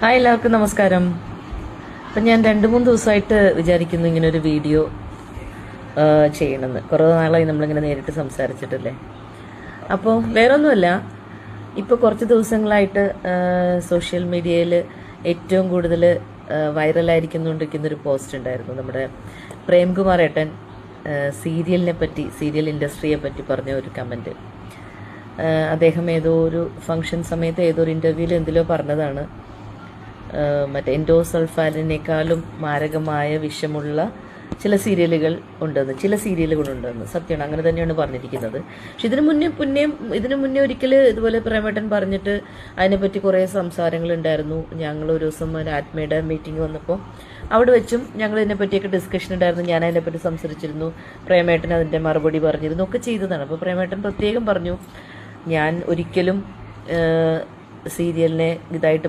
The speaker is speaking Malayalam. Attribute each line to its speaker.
Speaker 1: ഹായ്, എല്ലാവർക്കും നമസ്കാരം. അപ്പം ഞാൻ 2-3 ദിവസമായിട്ട് വിചാരിക്കുന്നു ഇങ്ങനെ ഒരു വീഡിയോ ചെയ്യണമെന്ന്. കുറേ നാളായി നമ്മളിങ്ങനെ നേരിട്ട് സംസാരിച്ചിട്ടില്ലേ. അപ്പോൾ വേറൊന്നുമല്ല, ഇപ്പോൾ കുറച്ച് ദിവസങ്ങളായിട്ട് സോഷ്യൽ മീഡിയയിൽ ഏറ്റവും കൂടുതൽ വൈറലായിരിക്കുന്നുകൊണ്ടിരിക്കുന്നൊരു പോസ്റ്റ് ഉണ്ടായിരുന്നു. നമ്മുടെ പ്രേംകുമാർ ഏട്ടൻ സീരിയലിനെ പറ്റി, സീരിയൽ ഇൻഡസ്ട്രിയെ പറ്റി പറഞ്ഞ ഒരു കമൻറ്റ്. അദ്ദേഹം ഏതോ ഒരു ഫംഗ്ഷൻ സമയത്ത് ഏതോ ഒരു ഇൻ്റർവ്യൂവിൽ എന്തിലോ പറഞ്ഞതാണ്, മറ്റേ എൻഡോസൾഫാനിനേക്കാളും മാരകമായ വിഷമുള്ള ചില സീരിയലുകളുണ്ടെന്ന്. സത്യമാണ്, അങ്ങനെ തന്നെയാണ് പറഞ്ഞിരിക്കുന്നത്. പക്ഷെ ഇതിനു മുന്നേ ഒരിക്കൽ ഇതുപോലെ പ്രേമേട്ടൻ പറഞ്ഞിട്ട് അതിനെപ്പറ്റി കുറേ സംസാരങ്ങൾ ഉണ്ടായിരുന്നു. ഞങ്ങൾ ഒരു ദിവസം ഒരു ആത്മയുടെ മീറ്റിംഗ് വന്നപ്പോൾ അവിടെ വെച്ചും ഞങ്ങൾ ഇതിനെപ്പറ്റിയൊക്കെ ഡിസ്കഷൻ ഉണ്ടായിരുന്നു. ഞാൻ അതിനെപ്പറ്റി സംസാരിച്ചിരുന്നു, പ്രേമേട്ടൻ അതിൻ്റെ മറുപടി പറഞ്ഞിരുന്നു, ഒക്കെ ചെയ്തതാണ്. അപ്പോൾ പ്രേമേട്ടൻ പ്രത്യേകം പറഞ്ഞു, ഞാൻ ഒരിക്കലും സീരിയലിനെ ഇതായിട്ട്